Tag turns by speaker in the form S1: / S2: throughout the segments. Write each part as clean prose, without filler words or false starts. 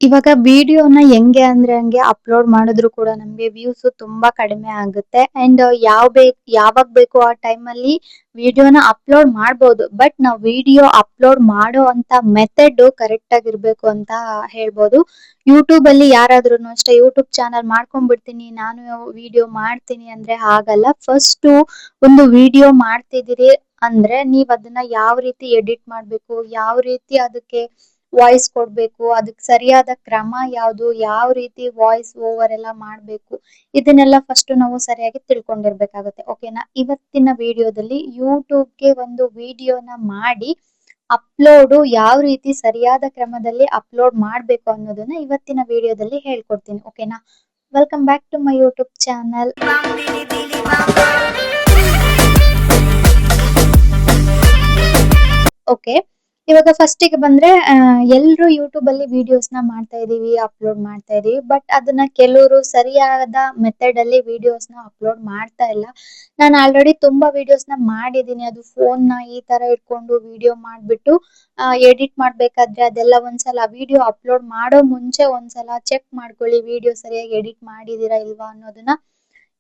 S1: ಇವಾಗ ವಿಡಿಯೋನ ಹೆಂಗೆ ಅಂದ್ರೆ ಹಂಗೆ ಅಪ್ಲೋಡ್ ಮಾಡಿದ್ರು ಕೂಡ ನಮ್ಗೆ ವ್ಯೂಸ್ ತುಂಬಾ ಕಡಿಮೆ ಆಗುತ್ತೆ. ಅಂಡ್ ಯಾವಾಗ ಬೇಕು ಆ ಟೈಮಲ್ಲಿ ವಿಡಿಯೋನ ಅಪ್ಲೋಡ್ ಮಾಡ್ಬೋದು. ಬಟ್ ನಾವು ವಿಡಿಯೋ ಅಪ್ಲೋಡ್ ಮಾಡೋ ಅಂತ ಮೆಥಡ್ ಕರೆಕ್ಟ್ ಆಗಿರ್ಬೇಕು ಅಂತ ಹೇಳ್ಬೋದು. ಯೂಟ್ಯೂಬ್ ಅಲ್ಲಿ ಯಾರಾದ್ರೂ ಅಷ್ಟೇ ಯೂಟ್ಯೂಬ್ ಚಾನಲ್ ಮಾಡ್ಕೊಂಡ್ಬಿಡ್ತೀನಿ ನಾನು ವಿಡಿಯೋ ಮಾಡ್ತೀನಿ ಅಂದ್ರೆ ಆಗಲ್ಲ. ಫಸ್ಟ್ ಒಂದು ವಿಡಿಯೋ ಮಾಡ್ತಿದ್ದೀರಿ ಅಂದ್ರೆ ನೀವ್ ಅದನ್ನ ಯಾವ ರೀತಿ ಎಡಿಟ್ ಮಾಡ್ಬೇಕು, ಯಾವ ರೀತಿ ಅದಕ್ಕೆ ವಾಯ್ಸ್ ಕೊಡ್ಬೇಕು, ಅದಕ್ಕೆ ಸರಿಯಾದ ಕ್ರಮ ಯಾವುದು, ಯಾವ ರೀತಿ ವಾಯ್ಸ್ ಓವರ್ ಎಲ್ಲ ಮಾಡ್ಬೇಕು, ಇದನ್ನೆಲ್ಲ ಫಸ್ಟ್ ನಾವು ಸರಿಯಾಗಿ ತಿಳ್ಕೊಂಡಿರ್ಬೇಕಾಗುತ್ತೆ. ಓಕೆನಾ? ಇವತ್ತಿನ ವಿಡಿಯೋದಲ್ಲಿ ಯೂಟ್ಯೂಬ್ಗೆ ಒಂದು ವಿಡಿಯೋನ ಮಾಡಿ ಅಪ್ಲೋಡ್ ಯಾವ ರೀತಿ ಸರಿಯಾದ ಕ್ರಮದಲ್ಲಿ ಅಪ್ಲೋಡ್ ಮಾಡ್ಬೇಕು ಅನ್ನೋದನ್ನ ಇವತ್ತಿನ ವಿಡಿಯೋದಲ್ಲಿ ಹೇಳ್ಕೊಡ್ತೀನಿ. ಓಕೆನಾ? Welcome back to my YouTube channel. Okay, ಇವಾಗ ಫಸ್ಟಿಗೆ ಬಂದ್ರೆ ಎಲ್ರು ಯೂಟ್ಯೂಬ್ ಅಲ್ಲಿ ವಿಡಿಯೋಸ್ ನ ಮಾಡ್ತಾ ಇದೀವಿ, ಅಪ್ಲೋಡ್ ಮಾಡ್ತಾ ಇದೀವಿ. ಬಟ್ ಅದನ್ನ ಕೆಲವರು ಸರಿಯಾದ ಮೆಥಡ್ ಅಲ್ಲಿ ವಿಡಿಯೋಸ್ ನ ಅಪ್ಲೋಡ್ ಮಾಡ್ತಾ ಇಲ್ಲ. ನಾನು ಆಲ್ರೆಡಿ ತುಂಬಾ ವಿಡಿಯೋಸ್ ನ ಮಾಡಿದೀನಿ. ಅದು ಫೋನ್ ನ ಈ ತರ ಇಟ್ಕೊಂಡು ವಿಡಿಯೋ ಮಾಡ್ಬಿಟ್ಟು ಎಡಿಟ್ ಮಾಡ್ಬೇಕಾದ್ರೆ ಅದೆಲ್ಲ ಒಂದ್ಸಲ ವಿಡಿಯೋ ಅಪ್ಲೋಡ್ ಮಾಡೋ ಮುಂಚೆ ಒಂದ್ಸಲ ಚೆಕ್ ಮಾಡ್ಕೊಳ್ಳಿ ವಿಡಿಯೋ ಸರಿಯಾಗಿ ಎಡಿಟ್ ಮಾಡಿದೀರಾ ಇಲ್ವಾ ಅನ್ನೋದನ್ನ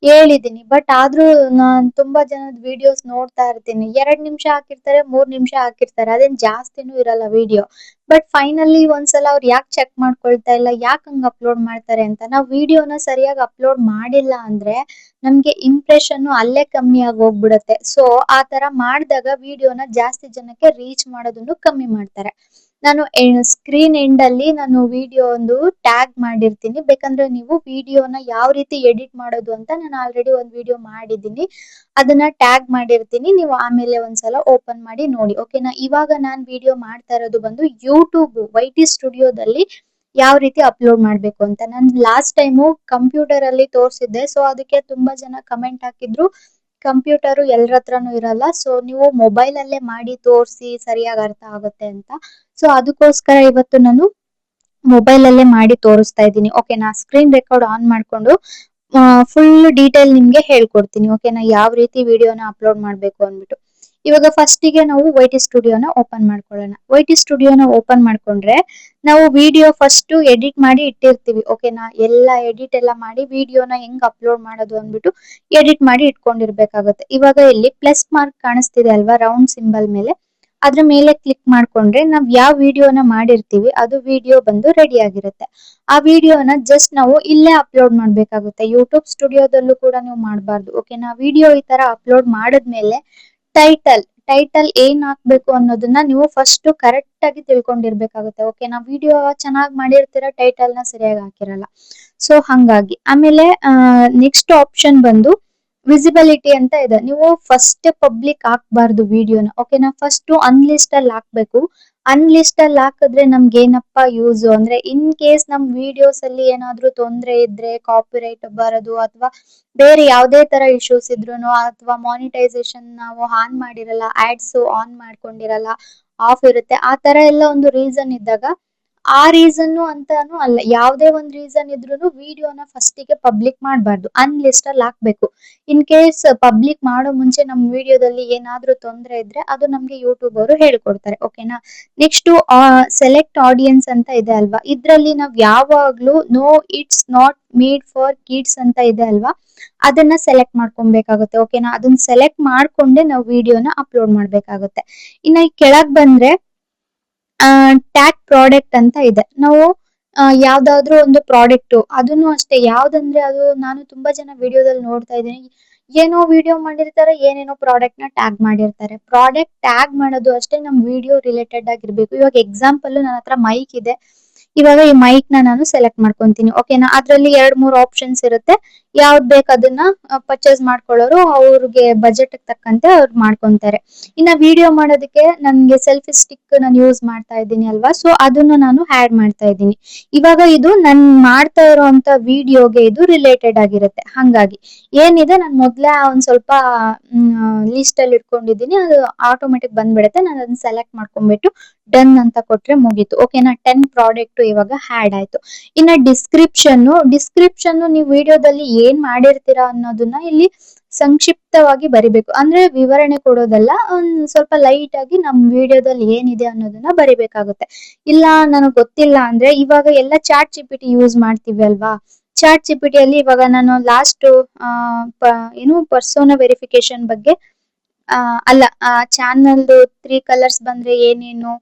S1: ಹೇಳಿದೀನಿ. ಬಟ್ ಆದ್ರೂ ನಾನ್ ತುಂಬಾ ಜನದ ವಿಡಿಯೋಸ್ ನೋಡ್ತಾ ಇರ್ತೀನಿ. 2 ನಿಮಿಷ ಹಾಕಿರ್ತಾರೆ, 3 ನಿಮಿಷ ಹಾಕಿರ್ತಾರೆ, ಅದೇನ್ ಜಾಸ್ತಿನೂ ಇರಲ್ಲ ವಿಡಿಯೋ. ಬಟ್ ಫೈನಲಿ ಒಂದ್ಸಲ ಅವ್ರು ಯಾಕೆ ಚೆಕ್ ಮಾಡ್ಕೊಳ್ತಾ ಇಲ್ಲ, ಯಾಕೆ ಹಂಗ್ ಅಪ್ಲೋಡ್ ಮಾಡ್ತಾರೆ ಅಂತ. ನಾವು ವಿಡಿಯೋನ ಸರಿಯಾಗಿ ಅಪ್ಲೋಡ್ ಮಾಡಿಲ್ಲ ಅಂದ್ರೆ ನಮ್ಗೆ ಇಂಪ್ರೆಷನ್ ಅಲ್ಲೇ ಕಮ್ಮಿ ಆಗಿ ಹೋಗ್ಬಿಡತ್ತೆ. ಸೊ ಆ ತರ ಮಾಡಿದಾಗ ವಿಡಿಯೋನ ಜಾಸ್ತಿ ಜನಕ್ಕೆ ರೀಚ್ ಮಾಡೋದನ್ನು ಕಮ್ಮಿ ಮಾಡ್ತಾರೆ. ನಾನು ಸ್ಕ್ರೀನ್ ಎಂಡ್ ಅಲ್ಲಿ ನಾನು ವಿಡಿಯೋ ಒಂದು ಟ್ಯಾಗ್ ಮಾಡಿರ್ತೀನಿ. ಬೇಕಂದ್ರೆ ನೀವು ವಿಡಿಯೋನ ಯಾವ ರೀತಿ ಎಡಿಟ್ ಮಾಡೋದು ಅಂತ ನಾನು ಆಲ್ರೆಡಿ ಒಂದು ವಿಡಿಯೋ ಮಾಡಿದ್ದೀನಿ, ಅದನ್ನ ಟ್ಯಾಗ್ ಮಾಡಿರ್ತೀನಿ. ನೀವು ಆಮೇಲೆ ಒಂದ್ಸಲ ಓಪನ್ ಮಾಡಿ ನೋಡಿ. ಓಕೆನಾ? ಇವಾಗ ನಾನು ವಿಡಿಯೋ ಮಾಡ್ತಾ ಇರೋದು ಬಂದು ಯೂಟ್ಯೂಬ್ ವೈಟಿ ಸ್ಟುಡಿಯೋದಲ್ಲಿ ಯಾವ ರೀತಿ ಅಪ್ಲೋಡ್ ಮಾಡ್ಬೇಕು ಅಂತ. ನಾನು ಲಾಸ್ಟ್ ಟೈಮು ಕಂಪ್ಯೂಟರ್ ಅಲ್ಲಿ ತೋರಿಸಿದ್ದೆ. ಸೊ ಅದಕ್ಕೆ ತುಂಬಾ ಜನ ಕಮೆಂಟ್ ಹಾಕಿದ್ರು ಕಂಪ್ಯೂಟರ್ ಎಲ್ಲರ ಹತ್ರನೂ ಇರಲ್ಲ, ಸೊ ನೀವು ಮೊಬೈಲ್ ಅಲ್ಲೇ ಮಾಡಿ ತೋರಿಸಿ ಸರಿಯಾಗಿ ಅರ್ಥ ಆಗುತ್ತೆ ಅಂತ. ಸೊ ಅದಕ್ಕೋಸ್ಕರ ಇವತ್ತು ನಾನು ಮೊಬೈಲ್ ಅಲ್ಲೇ ಮಾಡಿ ತೋರಿಸ್ತಾ ಇದ್ದೀನಿ. ಓಕೆನಾ? ಸ್ಕ್ರೀನ್ ರೆಕಾರ್ಡ್ ಆನ್ ಮಾಡ್ಕೊಂಡು ಫುಲ್ ಡೀಟೇಲ್ ನಿಮ್ಗೆ ಹೇಳ್ಕೊಡ್ತೀನಿ. ಓಕೆನಾ? ಯಾವ ರೀತಿ ವಿಡಿಯೋನ ಅಪ್ಲೋಡ್ ಮಾಡ್ಬೇಕು ಅಂದ್ಬಿಟ್ಟು. ಇವಾಗ ಫಸ್ಟಿಗೆ ನಾವು ವೈಟಿ ಸ್ಟುಡಿಯೋನ ಓಪನ್ ಮಾಡ್ಕೊಳ್ಳೋಣ. ವೈಟಿ ಸ್ಟುಡಿಯೋನ ಓಪನ್ ಮಾಡ್ಕೊಂಡ್ರೆ ನಾವು ವಿಡಿಯೋ ಫಸ್ಟ್ ಎಡಿಟ್ ಮಾಡಿ ಇಟ್ಟಿರ್ತೀವಿ. ಓಕೆನಾ? ಎಲ್ಲ ಎಡಿಟ್ ಎಲ್ಲ ಮಾಡಿ ವಿಡಿಯೋನ ಹೆಂಗ್ ಅಪ್ಲೋಡ್ ಮಾಡೋದು ಅಂದ್ಬಿಟ್ಟು ಎಡಿಟ್ ಮಾಡಿ ಇಟ್ಕೊಂಡಿರ್ಬೇಕಾಗುತ್ತೆ. ಇವಾಗ ಇಲ್ಲಿ ಪ್ಲಸ್ ಮಾರ್ಕ್ ಕಾಣಿಸ್ತಿದೆ ಅಲ್ವಾ ರೌಂಡ್ ಸಿಂಬಲ್ ಮೇಲೆ, ಅದ್ರ ಮೇಲೆ ಕ್ಲಿಕ್ ಮಾಡ್ಕೊಂಡ್ರೆ ನಾವ್ ಯಾವ ವಿಡಿಯೋನ ಮಾಡಿರ್ತೀವಿ ಅದು ವಿಡಿಯೋ ಬಂದು ರೆಡಿ ಆಗಿರುತ್ತೆ. ಆ ವಿಡಿಯೋನ ಜಸ್ಟ್ ನಾವು ಇಲ್ಲೇ ಅಪ್ಲೋಡ್ ಮಾಡ್ಬೇಕಾಗುತ್ತೆ. ಯೂಟ್ಯೂಬ್ ಸ್ಟುಡಿಯೋದಲ್ಲೂ ಕೂಡ ನೀವು ಮಾಡಬಾರ್ದು. ಓಕೆನಾ? ವಿಡಿಯೋ ಈ ತರ ಅಪ್ಲೋಡ್ ಮಾಡಿದ್ಮೇಲೆ ಟೈಟಲ್ ಏನ್ ಹಾಕ್ಬೇಕು ಅನ್ನೋದನ್ನ ನೀವು ಫಸ್ಟ್ ಕರೆಕ್ಟ್ ಆಗಿ ತಿಳ್ಕೊಂಡಿರ್ಬೇಕಾಗುತ್ತೆ. ಓಕೆನಾ? ವಿಡಿಯೋ ಚೆನ್ನಾಗಿ ಮಾಡಿರ್ತೀರ, ಟೈಟಲ್ ನ ಸರಿಯಾಗಿ ಹಾಕಿರಲ್ಲ. ಸೊ ಹಂಗಾಗಿ ಆಮೇಲೆ ನೆಕ್ಸ್ಟ್ ಆಪ್ಷನ್ ಬಂದು ವಿಸಿಬಿಲಿಟಿ ಅಂತ ಇದೆ. ನೀವು ಫಸ್ಟ್ ಪಬ್ಲಿಕ್ ಹಾಕ್ಬಾರ್ದು ವಿಡಿಯೋನ. ಓಕೆನಾ? ಫಸ್ಟ್ ಅನ್ಲಿಸ್ಟ್ ಅಲ್ಲಿ ಹಾಕ್ಬೇಕು. ಅನ್ಲಿಸ್ಟ್ ಅಲ್ಲಿ ಹಾಕಿದ್ರೆ ನಮ್ಗೆ ಏನಪ್ಪಾ ಯೂಸ್ ಅಂದ್ರೆ ಇನ್ ಕೇಸ್ ನಮ್ ವಿಡಿಯೋಸ್ ಅಲ್ಲಿ ಏನಾದ್ರೂ ತೊಂದ್ರೆ ಇದ್ರೆ, ಕಾಪಿರೈಟ್ ಬರೋದು ಅಥವಾ ಬೇರೆ ಯಾವ್ದೇ ತರ ಇಶ್ಯೂಸ್ ಇದ್ರೂನು, ಅಥವಾ ಮಾನಿಟೈಸೇಷನ್ ನಾವು ಆನ್ ಮಾಡಿರಲ್ಲ, ಆಡ್ಸ್ ಆನ್ ಮಾಡ್ಕೊಂಡಿರಲ್ಲ, ಆಫ್ ಇರುತ್ತೆ, ಆ ತರ ಎಲ್ಲ ಒಂದು ರೀಸನ್ ಇದ್ದಾಗ ಆ ರೀಸನ್ ಅಂತಾನು ಅಲ್ಲ, ಯಾವ್ದೇ ಒಂದ್ ರೀಸನ್ ಇದ್ರೂನು ವಿಡಿಯೋನ ಫಸ್ಟಿಗೆ ಪಬ್ಲಿಕ್ ಮಾಡಬಾರ್ದು, ಅನ್ಲಿಸ್ಟ್ ಅಲ್ಲಿ ಹಾಕ್ಬೇಕು. ಇನ್ ಕೇಸ್ ಪಬ್ಲಿಕ್ ಮಾಡೋ ಮುಂಚೆ ನಮ್ ವಿಡಿಯೋದಲ್ಲಿ ಏನಾದ್ರೂ ತೊಂದ್ರೆ ಇದ್ರೆ ಅದು ನಮ್ಗೆ ಯೂಟ್ಯೂಬ್ ಅವರು ಹೇಳ್ಕೊಡ್ತಾರೆ. ಓಕೆನಾ? ನೆಕ್ಸ್ಟ್ ಸೆಲೆಕ್ಟ್ ಆಡಿಯನ್ಸ್ ಅಂತ ಇದೆ ಅಲ್ವಾ, ಇದ್ರಲ್ಲಿ ನಾವ್ ಯಾವಾಗ್ಲೂ no it's not made for kids ಅಂತ ಇದೆ ಅಲ್ವಾ, ಅದನ್ನ ಸೆಲೆಕ್ಟ್ ಮಾಡ್ಕೊಬೇಕಾಗುತ್ತೆ. ಓಕೆನಾ? ಅದನ್ನ ಸೆಲೆಕ್ಟ್ ಮಾಡ್ಕೊಂಡೆ ನಾವು ವಿಡಿಯೋನ ಅಪ್ಲೋಡ್ ಮಾಡ್ಬೇಕಾಗುತ್ತೆ. ಇನ್ನ ಈ ಕೆಳಗ್ ಬಂದ್ರೆ ಟ್ಯಾಗ್ ಪ್ರಾಡಕ್ಟ್ ಅಂತ ಇದೆ. ನಾವು ಯಾವ್ದಾದ್ರು ಒಂದು ಪ್ರಾಡಕ್ಟ್, ಅದನ್ನು ಅಷ್ಟೇ ಯಾವ್ದಂದ್ರೆ ಅದು ನಾನು ತುಂಬಾ ಜನ ವಿಡಿಯೋದಲ್ಲಿ ನೋಡ್ತಾ ಇದ್ದೀನಿ, ಏನೋ ವಿಡಿಯೋ ಮಾಡಿರ್ತಾರೆ, ಏನೇನೋ ಪ್ರಾಡಕ್ಟ್ ನ ಟ್ಯಾಗ್ ಮಾಡಿರ್ತಾರೆ. ಪ್ರಾಡಕ್ಟ್ ಟ್ಯಾಗ್ ಮಾಡೋದು ಅಷ್ಟೇ ನಮ್ ವಿಡಿಯೋ ರಿಲೇಟೆಡ್ ಆಗಿರ್ಬೇಕು. ಇವಾಗ ಎಕ್ಸಾಂಪಲ್ ನನ್ನ ಹತ್ರ ಮೈಕ್ ಇದೆ, ಇವಾಗ ಈ ಮೈಕ್ ನ ನಾನು ಸೆಲೆಕ್ಟ್ ಮಾಡ್ಕೊಂತೀನಿ. ಓಕೆನಾ? ಅದ್ರಲ್ಲಿ 2-3 ಆಪ್ಷನ್ಸ್ ಇರುತ್ತೆ. ಯಾವ್ದ್ ಬೇಕು ಅದನ್ನ ಪರ್ಚೇಸ್ ಮಾಡ್ಕೊಳ್ಳೋರು ಅವ್ರಿಗೆ ಬಜೆಟ್ ತಕ್ಕಂತೆ ಅವ್ರು ಮಾಡ್ಕೊಂತಾರೆ. ಇನ್ನ ವಿಡಿಯೋ ಮಾಡೋದಕ್ಕೆ ನನ್ಗೆ ಸೆಲ್ಫಿ ಸ್ಟಿಕ್ ನಾನು ಯೂಸ್ ಮಾಡ್ತಾ ಇದ್ದೀನಿ ಅಲ್ವಾ, ಸೊ ಅದನ್ನು ನಾನು ಆಡ್ ಮಾಡ್ತಾ ಇದ್ದೀನಿ. ಇವಾಗ ಇದು ನನ್ ಮಾಡ್ತಾ ಇರೋಂತ ವಿಡಿಯೋಗೆ ಇದು ರಿಲೇಟೆಡ್ ಆಗಿರುತ್ತೆ. ಹಂಗಾಗಿ ಏನಿದೆ ನಾನು ಮೊದ್ಲೇ ಒಂದ್ ಸ್ವಲ್ಪ ಲಿಸ್ಟ್ ಅಲ್ಲಿ ಇಟ್ಕೊಂಡಿದ್ದೀನಿ, ಅದು ಆಟೋಮೆಟಿಕ್ ಬಂದ್ಬಿಡುತ್ತೆ. ನಾನು ಅದನ್ನ ಸೆಲೆಕ್ಟ್ ಮಾಡ್ಕೊಂಡ್ಬಿಟ್ಟು ಡನ್ ಅಂತ ಕೊಟ್ರೆ ಮುಗೀತು. ಓಕೆನಾ? 10 ಪ್ರಾಡಕ್ಟ್ ಇವಾಗ ಆಡ್ ಆಯ್ತು. ಇನ್ನ ಡಿಸ್ಕ್ರಿಪ್ಷನ್ ನೀವು ವಿಡಿಯೋದಲ್ಲಿ ಏನ್ ಮಾಡಿರ್ತೀರಾ ಅನ್ನೋದನ್ನ ಇಲ್ಲಿ ಸಂಕ್ಷಿಪ್ತವಾಗಿ ಬರಿಬೇಕು. ಅಂದ್ರೆ ವಿವರಣೆ ಕೊಡೋದಲ್ಲ, ಒಂದ್ ಸ್ವಲ್ಪ ಲೈಟ್ ಆಗಿ ನಮ್ ವಿಡಿಯೋದಲ್ಲಿ ಏನಿದೆ ಅನ್ನೋದನ್ನ ಬರಿಬೇಕಾಗುತ್ತೆ. ಇಲ್ಲ ನನಗ್ ಗೊತ್ತಿಲ್ಲ ಅಂದ್ರೆ ಇವಾಗ ಎಲ್ಲ ಚಾಟ್ ಜಿಪಿಟಿ ಯೂಸ್ ಮಾಡ್ತೀವಿ ಅಲ್ವಾ. ಚಾಟ್ ಜಿಪಿಟಿಯಲ್ಲಿ ಇವಾಗ ನಾನು ಲಾಸ್ಟ್ ಏನು ಪರ್ಸೋನಾ ವೆರಿಫಿಕೇಶನ್ ಬಗ್ಗೆ ಅಲ್ಲ, ಚಾನಲ್ದು 3 ಕಲರ್ಸ್ ಬಂದ್ರೆ ಏನೇನು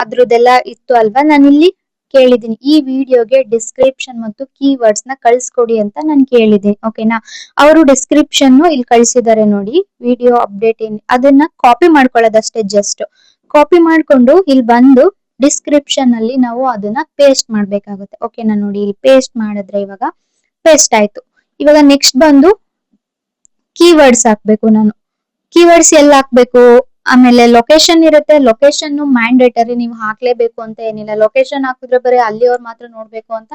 S1: ಅದ್ರದ್ದೆಲ್ಲ ಇತ್ತು ಅಲ್ವಾ. ನಾನಿಲ್ಲಿ ಕೇಳಿದೀನಿ ಈ ವಿಡಿಯೋಗೆ ಡಿಸ್ಕ್ರಿಪ್ಷನ್ ಮತ್ತು ಕೀವರ್ಡ್ಸ್ ನ ಕಳ್ಸ್ಕೊಡಿ ಅಂತ ನಾನು ಕೇಳಿದೀನಿ. ಓಕೆನಾ. ಅವರು ಡಿಸ್ಕ್ರಿಪ್ಷನ್ ಇಲ್ಲಿ ಕಳ್ಸಿದ್ದಾರೆ ನೋಡಿ. ವಿಡಿಯೋ ಅಪ್ಡೇಟ್ ಅದನ್ನ ಕಾಪಿ ಮಾಡ್ಕೊಳ್ಳೋದಷ್ಟೇ. ಜಸ್ಟ್ ಕಾಪಿ ಮಾಡ್ಕೊಂಡು ಇಲ್ಲಿ ಬಂದು ಡಿಸ್ಕ್ರಿಪ್ಷನ್ ಅಲ್ಲಿ ನಾವು ಅದನ್ನ ಪೇಸ್ಟ್ ಮಾಡ್ಬೇಕಾಗುತ್ತೆ. ಓಕೆನಾ. ನೋಡಿ ಇಲ್ಲಿ ಪೇಸ್ಟ್ ಮಾಡಿದ್ರೆ ಇವಾಗ ಪೇಸ್ಟ್ ಆಯ್ತು. ಇವಾಗ ನೆಕ್ಸ್ಟ್ ಬಂದು ಕೀವರ್ಡ್ಸ್ ಹಾಕ್ಬೇಕು ನಾನು. ಕೀವರ್ಡ್ಸ್ ಎಲ್ಲಿ ಹಾಕ್ಬೇಕು, ಆಮೇಲೆ ಲೊಕೇಶನ್ ಇರುತ್ತೆ. ಲೊಕೇಶನ್ ಮ್ಯಾಂಡೇಟರಿ, ನೀವು ಹಾಕ್ಲೇಬೇಕು ಅಂತ ಏನಿಲ್ಲ. ಲೊಕೇಶನ್ ಹಾಕಿದ್ರೆ ಬರೀ ಅಲ್ಲಿಯವ್ರು ಮಾತ್ರ ನೋಡ್ಬೇಕು ಅಂತ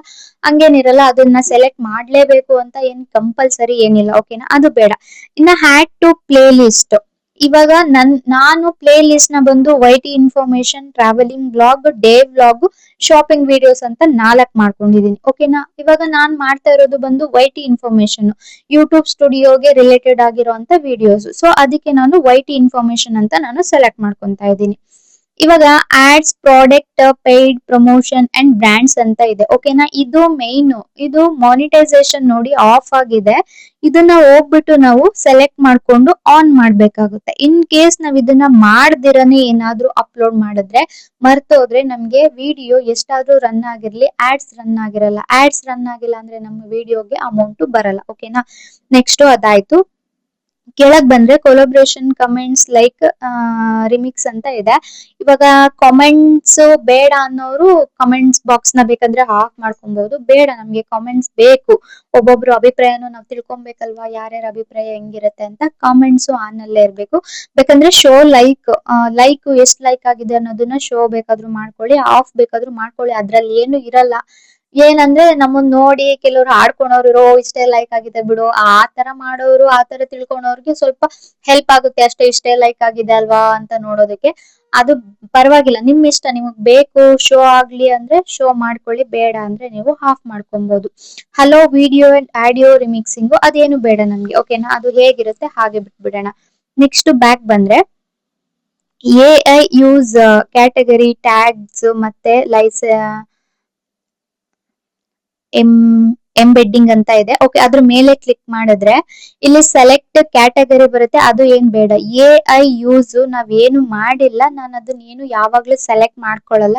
S1: ಹಂಗೇನಿರಲ್ಲ. ಅದನ್ನ ಸೆಲೆಕ್ಟ್ ಮಾಡ್ಲೇಬೇಕು ಅಂತ ಏನ್ ಕಂಪಲ್ಸರಿ ಏನಿಲ್ಲ. ಓಕೆನಾ. ಅದು ಬೇಡ. ಇನ್ನ ಹ್ಯಾಡ್ ಟು ಪ್ಲೇ ಲಿಸ್ಟ್. ಇವಾಗ ನಾನು ಪ್ಲೇ ಲಿಸ್ಟ್ ನ ಬಂದು YT information, travelling blog, day blog, shopping videos ಅಂತ 4 ಮಾಡ್ಕೊಂಡಿದೀನಿ. ಓಕೆನಾ. ಇವಾಗ ನಾನ್ ಮಾಡ್ತಾ ಇರೋದು ಬಂದು ವೈಟಿ ಇನ್ಫಾರ್ಮೇಶನ್, ಯೂಟ್ಯೂಬ್ ಸ್ಟುಡಿಯೋಗೆ ರಿಲೇಟೆಡ್ ಆಗಿರುವಂತ ವಿಡಿಯೋಸ್. ಸೊ ಅದಕ್ಕೆ ನಾನು ವೈಟಿ ಇನ್ಫಾರ್ಮೇಶನ್ ಅಂತ ನಾನು ಸೆಲೆಕ್ಟ್ ಮಾಡ್ಕೊಂತಾ ಇದ್ದೀನಿ. ಇವಾಗ ads, product, paid promotion and brands ಅಂತ ಇದೆ. ಓಕೆನಾ. ಇದು ಮೈನ್. ಇದು ಮಾನಿಟೈಸೇಷನ್ ನೋಡಿ ಆಫ್ ಆಗಿದೆ. ಇದನ್ನ ಹೋಗ್ಬಿಟ್ಟು ನಾವು ಸೆಲೆಕ್ಟ್ ಮಾಡ್ಕೊಂಡು ಆನ್ ಮಾಡ್ಬೇಕಾಗುತ್ತೆ. ಇನ್ ಕೇಸ್ ನಾವ್ ಇದನ್ನ ಮಾಡ್ದಿರನೆ ಏನಾದ್ರೂ ಅಪ್ಲೋಡ್ ಮಾಡಿದ್ರೆ, ಮರ್ತೋದ್ರೆ ನಮ್ಗೆ ವಿಡಿಯೋ ಎಷ್ಟಾದ್ರೂ ರನ್ ಆಗಿರ್ಲಿ ಆಡ್ಸ್ ರನ್ ಆಗಿರಲ್ಲ. ಆಡ್ಸ್ ರನ್ ಆಗಿಲ್ಲ ಅಂದ್ರೆ ನಮ್ಮ ವಿಡಿಯೋಗೆ ಅಮೌಂಟ್ ಬರಲ್ಲ. ಓಕೆನಾ. ನೆಕ್ಸ್ಟ್ ಅದಾಯ್ತು. ಕೆಳಗ್ ಬಂದ್ರೆ ಕೊಲಾಬ್ರೇಷನ್, ಕಮೆಂಟ್ಸ್, ಲೈಕ್, ರಿಮಿಕ್ಸ್ ಅಂತ ಇದೆ. ಇವಾಗ ಕಾಮೆಂಟ್ಸ್ ಬೇಡ ಅನ್ನೋರು ಕಮೆಂಟ್ಸ್ ಬಾಕ್ಸ್ ನ ಬೇಕಂದ್ರೆ ಆಫ್ ಮಾಡ್ಕೊಬಹುದು. ಬೇಡ ನಮ್ಗೆ ಕಾಮೆಂಟ್ಸ್ ಬೇಕು, ಒಬ್ಬೊಬ್ರು ಅಭಿಪ್ರಾಯನೂ ನಾವ್ ತಿಳ್ಕೊಬೇಕಲ್ವಾ, ಯಾರ್ಯಾರ ಅಭಿಪ್ರಾಯ ಹೆಂಗಿರುತ್ತೆ ಅಂತ. ಕಾಮೆಂಟ್ಸ್ ಆನ್ ಅಲ್ಲೇ ಇರ್ಬೇಕು. ಬೇಕಂದ್ರೆ ಶೋ ಲೈಕ್, ಎಷ್ಟ್ ಲೈಕ್ ಆಗಿದೆ ಅನ್ನೋದನ್ನ ಶೋ ಬೇಕಾದ್ರೂ ಮಾಡ್ಕೊಳ್ಳಿ, ಆಫ್ ಬೇಕಾದ್ರೂ ಮಾಡ್ಕೊಳ್ಳಿ. ಅದ್ರಲ್ಲಿ ಏನು ಇರಲ್ಲ. ಏನಂದ್ರೆ ನಮ್ಮನ್ ನೋಡಿ ಕೆಲವ್ರು ಆಡ್ಕೊಳೋರು ಇರೋ ಇಷ್ಟೇ ಲೈಕ್ ಆಗಿದೆ ಬಿಡು, ಆ ತರ ಮಾಡೋರು, ಆ ತರ ತಿಳ್ಕೊಳೋರ್ಗೆ ಸ್ವಲ್ಪ ಹೆಲ್ಪ್ ಆಗುತ್ತೆ ಅಷ್ಟೇ. ಇಷ್ಟೇ ಲೈಕ್ ಆಗಿದೆ ಅಲ್ವಾ ಅಂತ ನೋಡೋದಕ್ಕೆ. ಅದು ಪರವಾಗಿಲ್ಲ, ನಿಮ್ ಇಷ್ಟ. ನಿಮಗ್ ಬೇಕು ಶೋ ಆಗ್ಲಿ ಅಂದ್ರೆ ಶೋ ಮಾಡ್ಕೊಳ್ಳಿ, ಬೇಡ ಅಂದ್ರೆ ನೀವು ಆಫ್ ಮಾಡ್ಕೊಬಹುದು. ಹಲೋ ವಿಡಿಯೋ ಅಂಡ್ ಆಡಿಯೋ ರಿಮಿಕ್ಸಿಂಗ್ ಅದೇನು ಬೇಡ ನಮ್ಗೆ. ಓಕೆನಾ. ಅದು ಹೇಗಿರುತ್ತೆ ಹಾಗೆ ಬಿಟ್ಬಿಡೋಣ. ನೆಕ್ಸ್ಟ್ ಬ್ಯಾಕ್ ಬಂದ್ರೆ ಎಐ ಯೂಸ್ ಕ್ಯಾಟಗರಿ, ಟ್ಯಾಗ್ಸ್ ಮತ್ತೆ ಎಂಬೆಡ್ಡಿಂಗ್ ಅಂತ ಇದೆ. ಓಕೆ. ಅದ್ರ ಮೇಲೆ ಕ್ಲಿಕ್ ಮಾಡಿದ್ರೆ ಇಲ್ಲಿ ಸೆಲೆಕ್ಟ್ ಕ್ಯಾಟಗರಿ ಬರುತ್ತೆ. ಅದು ಏನ್ ಬೇಡ. ಎಐ ಯೂಸ್ ನಾವ್ ಏನು ಮಾಡಿಲ್ಲ. ನಾನು ಅದನ್ನ ಏನು ಯಾವಾಗ್ಲೂ ಸೆಲೆಕ್ಟ್ ಮಾಡ್ಕೊಳಲ್ಲ.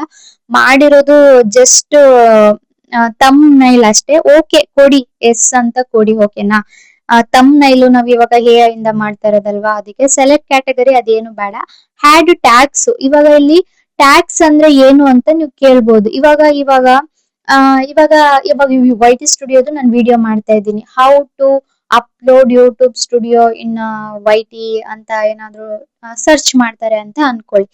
S1: ಮಾಡಿರೋದು ಜಸ್ಟ್ ತಮ್ ನೈಲ್ ಅಷ್ಟೇ. ಓಕೆ ಕೊಡಿ, ಎಸ್ ಅಂತ ಕೊಡಿ. ಓಕೆನಾ. ತಮ್ ನೈಲು ನಾವ್ ಇವಾಗ ಎಐ ಇಂದ ಮಾಡ್ತಾ ಇರೋದಲ್ವಾ, ಅದಕ್ಕೆ ಸೆಲೆಕ್ಟ್ ಕ್ಯಾಟಗರಿ ಅದೇನು ಬೇಡ. Had tags. ಇವಾಗ ಇಲ್ಲಿ ಟ್ಯಾಗ್ಸ್ ಅಂದ್ರೆ ಏನು ಅಂತ ನೀವು ಕೇಳ್ಬೋದು. ಇವಾಗ ಇವಾಗ ವೈಟಿ ಸ್ಟುಡಿಯೋದು ನಾನು ವಿಡಿಯೋ ಮಾಡ್ತಾ ಇದ್ದೀನಿ. How to upload YouTube studio in YT ಅಂತ ಏನಾದ್ರು ಸರ್ಚ್ ಮಾಡ್ತಾರೆ ಅಂತ ಅನ್ಕೊಳ್ಳಿ.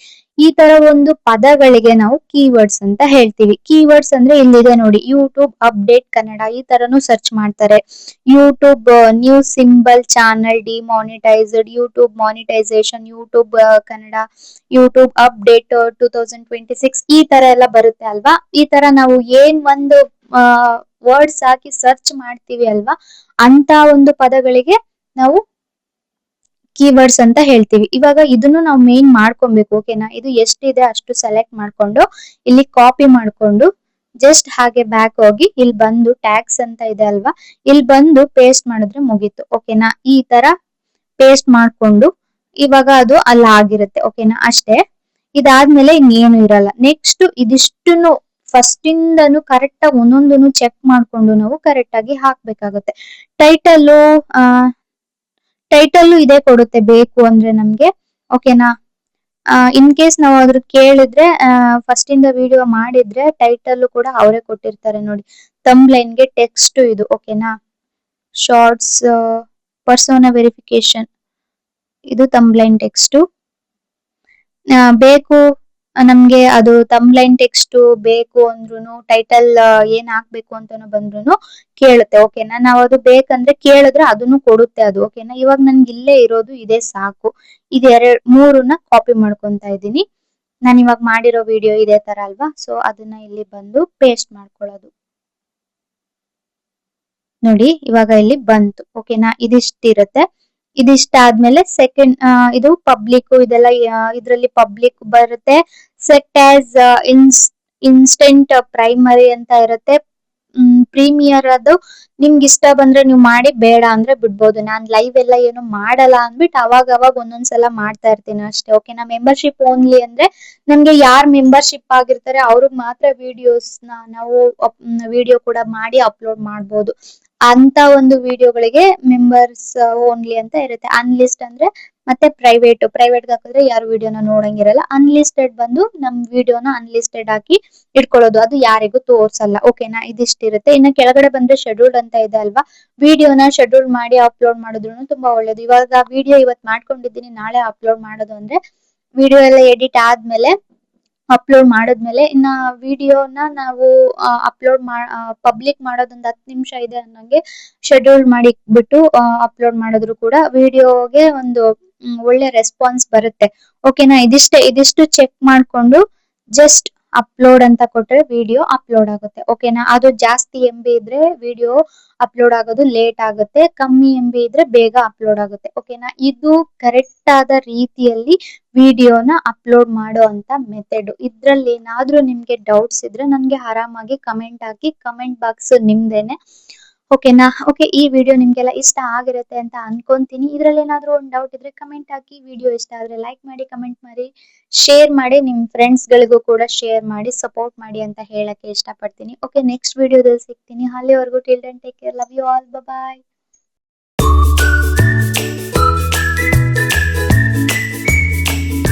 S1: ಈ ತರ ಒಂದು ಪದಗಳಿಗೆ ನಾವು ಕೀವರ್ಡ್ಸ್ ಅಂತ ಹೇಳ್ತೀವಿ. ಕೀವರ್ಡ್ಸ್ ಅಂದ್ರೆ ಇಲ್ಲಿದೆ ನೋಡಿ, ಯೂಟ್ಯೂಬ್ ಅಪ್ಡೇಟ್ ಕನ್ನಡ, ಈ ತರನು ಸರ್ಚ್ ಮಾಡ್ತಾರೆ. YouTube new symbol channel demonetised, YouTube monetisation, YouTube Kannada, YouTube update 2026, ಈ ತರ ಎಲ್ಲ ಬರುತ್ತೆ ಅಲ್ವಾ. ಈ ತರ ನಾವು ಏನ್ ಒಂದು ವರ್ಡ್ಸ್ ಹಾಕಿ ಸರ್ಚ್ ಮಾಡ್ತೀವಿ ಅಲ್ವಾ, ಅಂತ ಒಂದು ಪದಗಳಿಗೆ ನಾವು ಕೀವರ್ಡ್ಸ್ ಅಂತ ಹೇಳ್ತೀವಿ. ಇವಾಗ ಇದನ್ನು ನಾವು ಮೇನ್ ಮಾಡ್ಕೊಬೇಕು. ಓಕೆನಾ. ಇದು ಎಷ್ಟಿದೆ ಅಷ್ಟು ಸೆಲೆಕ್ಟ್ ಮಾಡ್ಕೊಂಡು ಇಲ್ಲಿ ಕಾಪಿ ಮಾಡ್ಕೊಂಡು ಜಸ್ಟ್ ಹಾಗೆ ಬ್ಯಾಕ್ ಹೋಗಿ ಇಲ್ಲಿ ಬಂದು ಟ್ಯಾಗ್ಸ್ ಅಂತ ಇದೆ ಅಲ್ವಾ, ಇಲ್ಲಿ ಬಂದು ಪೇಸ್ಟ್ ಮಾಡಿದ್ರೆ ಮುಗೀತು. ಓಕೆನಾ. ಈ ತರ ಪೇಸ್ಟ್ ಮಾಡ್ಕೊಂಡು ಇವಾಗ ಅದು ಅಲ್ಲ ಆಗಿರುತ್ತೆ. ಓಕೆನಾ. ಅಷ್ಟೇ. ಇದಾದ್ಮೇಲೆ ಇನ್ನೇನು ಇರಲ್ಲ. ನೆಕ್ಸ್ಟ್ ಇದಿಷ್ಟನ್ನು ಫಸ್ಟ್ ಇಂದನು ಕರೆಕ್ಟ್ ಆಗಿ ಒಂದೊಂದನ್ನು ಚೆಕ್ ಮಾಡ್ಕೊಂಡು ನಾವು ಕರೆಕ್ಟ್ ಆಗಿ ಹಾಕ್ಬೇಕಾಗುತ್ತೆ. ಟೈಟಲ್ಲು ಇದೇ ಕೊಡುತ್ತೆ ಬೇಕು ಅಂದ್ರೆ ನಮ್ಗೆ. ಓಕೆನಾ. ಇನ್ ಕೇಸ್ ನಾವು ಅದ್ರ ಕೇಳಿದ್ರೆ ಫಸ್ಟ್ ಇಂದ ವಿಡಿಯೋ ಮಾಡಿದ್ರೆ ಟೈಟಲ್ ಕೂಡ ಅವರೇ ಕೊಟ್ಟಿರ್ತಾರೆ ನೋಡಿ. ಥಂಬ್ಲೈನ್ ಗೆ ಟೆಕ್ಸ್ಟ್ ಇದು. ಓಕೆನಾ. ಶಾರ್ಟ್ಸ್, ಪರ್ಸೋನಾ ವೆರಿಫಿಕೇಶನ್, ಇದು ಥಂಬ್ಲೈನ್ ಟೆಕ್ಸ್ಟ್. ಬೇಕು ನಮ್ಗೆ ಅದು ಥಂಬ್ಲೈನ್ ಟೆಕ್ಸ್ಟ್ ಬೇಕು ಅಂದ್ರೂ, ಟೈಟಲ್ ಏನ್ ಹಾಕ್ಬೇಕು ಅಂತಾನು ಬಂದ್ರು ಕೇಳುತ್ತೆ. ಓಕೆನಾ. ನಾವ್ ಅದು ಬೇಕಂದ್ರೆ ಕೇಳಿದ್ರೆ ಅದನ್ನು ಕೊಡುತ್ತೆ ಅದು. ಓಕೆನಾ. ಇವಾಗ ನನ್ಗೆ ಇಲ್ಲೇ ಇರೋದು ಇದೇ ಸಾಕು. ಇದು ಮೂರನ್ನ ಕಾಪಿ ಮಾಡ್ಕೊಂತಾ ಇದ್ದೀನಿ. ನಾನು ಇವಾಗ ಮಾಡಿರೋ ವಿಡಿಯೋ ಇದೇ ತರ ಅಲ್ವಾ, ಸೊ ಅದನ್ನ ಇಲ್ಲಿ ಬಂದು ಪೇಸ್ಟ್ ಮಾಡ್ಕೊಳ್ಳೋದು. ನೋಡಿ ಇವಾಗ ಇಲ್ಲಿ ಬಂತು. ಓಕೆನಾ, ಇದಿಷ್ಟಿರುತ್ತೆ. ಇದಿಷ್ಟಾದ್ಮೇಲೆ ಸೆಕೆಂಡ್ ಇದು ಪಬ್ಲಿಕ್ ಇದೆಲ್ಲ ಇದ್ರಲ್ಲಿ ಪಬ್ಲಿಕ್ ಬರುತ್ತೆ. ಸೆಟ್ ಆಸ್ ಇನ್ಸ್ಟೆಂಟ್ ಪ್ರೈಮರಿ ಅಂತ ಇರುತ್ತೆ. ಪ್ರೀಮಿಯರ್ ಅದು ನಿಮ್ಗೆ ಇಷ್ಟ ಬಂದ್ರೆ ನೀವು ಮಾಡಿ, ಬೇಡ ಅಂದ್ರೆ ಬಿಡ್ಬೋದು. ನಾನ್ ಲೈವ್ ಎಲ್ಲ ಏನು ಮಾಡಲ್ಲ ಅಂದ್ಬಿಟ್ಟು ಅವಾಗ ಅವಾಗ ಒಂದೊಂದ್ಸಲ ಮಾಡ್ತಾ ಇರ್ತೀನಿ ಅಷ್ಟೇ. ಓಕೆನಾ, ಮೆಂಬರ್ಶಿಪ್ ಓನ್ಲಿ ಅಂದ್ರೆ ನಮ್ಗೆ ಯಾರ್ ಮೆಂಬರ್ಶಿಪ್ ಆಗಿರ್ತಾರೆ ಅವ್ರಿಗೆ ಮಾತ್ರ ವಿಡಿಯೋಸ್ ನಾವು ವಿಡಿಯೋ ಕೂಡ ಮಾಡಿ ಅಪ್ಲೋಡ್ ಮಾಡ್ಬೋದು. ಅಂತ ಒಂದು ವಿಡಿಯೋಗಳಿಗೆ ಮೆಂಬರ್ಸ್ ಓನ್ಲಿ ಅಂತ ಇರುತ್ತೆ. ಅನ್ಲಿಸ್ಟ್ ಅಂದ್ರೆ ಮತ್ತೆ ಪ್ರೈವೇಟ್ ಹಾಕಿದ್ರೆ ಯಾರು ವಿಡಿಯೋನ ನೋಡಂಗಿರಲ್ಲ. ಅನ್ಲಿಸ್ಟೆಡ್ ಬಂದು ನಮ್ ವಿಡಿಯೋನ ಅನ್ಲಿಸ್ಟೆಡ್ ಹಾಕಿ ಇಟ್ಕೊಳ್ಳೋದು, ಅದು ಯಾರಿಗೂ ತೋರ್ಸಲ್ಲ. ಓಕೆನಾ, ಇದಿಷ್ಟಿರುತ್ತೆ. ಇನ್ನು ಕೆಳಗಡೆ ಬಂದ್ರೆ ಶೆಡ್ಯೂಲ್ಡ್ ಅಂತ ಇದೆ ಅಲ್ವಾ, ವಿಡಿಯೋನ ಶೆಡ್ಯೂಲ್ ಮಾಡಿ ಅಪ್ಲೋಡ್ ಮಾಡಿದ್ರು ತುಂಬಾ ಒಳ್ಳೇದು. ಇವಾಗ ವಿಡಿಯೋ ಇವತ್ ಮಾಡ್ಕೊಂಡಿದ್ದೀನಿ, ನಾಳೆ ಅಪ್ಲೋಡ್ ಮಾಡೋದು ಅಂದ್ರೆ ವಿಡಿಯೋ ಎಲ್ಲ ಎಡಿಟ್ ಆದ್ಮೇಲೆ ಅಪ್ಲೋಡ್ ಮಾಡಿದ್ಮೇಲೆ ಇನ್ನ ವಿಡಿಯೋನ ನಾವು ಅಪ್ಲೋಡ್ ಪಬ್ಲಿಕ್ ಮಾಡೋದೊಂದು 10 ನಿಮಿಷ ಇದೆ ಅನ್ನಂಗೆ ಶೆಡ್ಯೂಲ್ ಮಾಡಿ ಬಿಟ್ಟು ಅಪ್ಲೋಡ್ ಮಾಡಿದ್ರು ಕೂಡ ವಿಡಿಯೋಗೆ ಒಂದು ಒಳ್ಳೆ ರೆಸ್ಪಾನ್ಸ್ ಬರುತ್ತೆ. ಓಕೆನಾ, ಇದಿಷ್ಟು ಚೆಕ್ ಮಾಡ್ಕೊಂಡು ಜಸ್ಟ್ ಅಪ್ಲೋಡ್ ಅಂತ ಕೊಟ್ರೆ ವಿಡಿಯೋ ಅಪ್ಲೋಡ್ ಆಗುತ್ತೆ. ಓಕೆನಾ, ಅದು ಜಾಸ್ತಿ MB ಇದ್ರೆ ವಿಡಿಯೋ ಅಪ್ಲೋಡ್ ಆಗೋದು ಲೇಟ್ ಆಗುತ್ತೆ, ಕಮ್ಮಿ MB ಇದ್ರೆ ಬೇಗ ಅಪ್ಲೋಡ್ ಆಗುತ್ತೆ. ಓಕೆನಾ, ಇದು ಕರೆಕ್ಟ್ ಆದ ರೀತಿಯಲ್ಲಿ ವಿಡಿಯೋನ ಅಪ್ಲೋಡ್ ಮಾಡೋ ಅಂತ ಮೆಥಡ್. ಇದ್ರಲ್ಲಿ ಏನಾದ್ರೂ ನಿಮ್ಗೆ ಡೌಟ್ಸ್ ಇದ್ರೆ ನನ್ಗೆ ಆರಾಮಾಗಿ ಕಮೆಂಟ್ ಹಾಕಿ, ಕಮೆಂಟ್ ಬಾಕ್ಸ್ ನಿಮ್ದೇನೆ. ಓಕೆನಾ. ಓಕೆ, ಈ ವಿಡಿಯೋ ನಿಮ್ಗೆಲ್ಲ ಇಷ್ಟ ಆಗಿರುತ್ತೆ ಅಂತ ಅನ್ಕೊಂತೀನಿ. ಇದ್ರಲ್ಲಿ ಏನಾದ್ರೂ ಒಂದು ಡೌಟ್ ಇದ್ರೆ ಕಮೆಂಟ್ ಹಾಕಿ. ವಿಡಿಯೋ ಇಷ್ಟ ಆದ್ರೆ ಲೈಕ್ ಮಾಡಿ, ಕಮೆಂಟ್ ಮಾಡಿ, ಶೇರ್ ಮಾಡಿ, ನಿಮ್ ಫ್ರೆಂಡ್ಸ್ ಗಳಿಗೂ ಕೂಡ ಶೇರ್ ಮಾಡಿ, ಸಪೋರ್ಟ್ ಮಾಡಿ ಅಂತ ಹೇಳಕ್ಕೆ ಇಷ್ಟಪಡ್ತೀನಿ. ಓಕೆ, ನೆಕ್ಸ್ಟ್ ವಿಡಿಯೋದಲ್ಲಿ ಸಿಗ್ತೀನಿ. ಅಲ್ಲಿವರೆಗೂ till then take care, love you all, bye.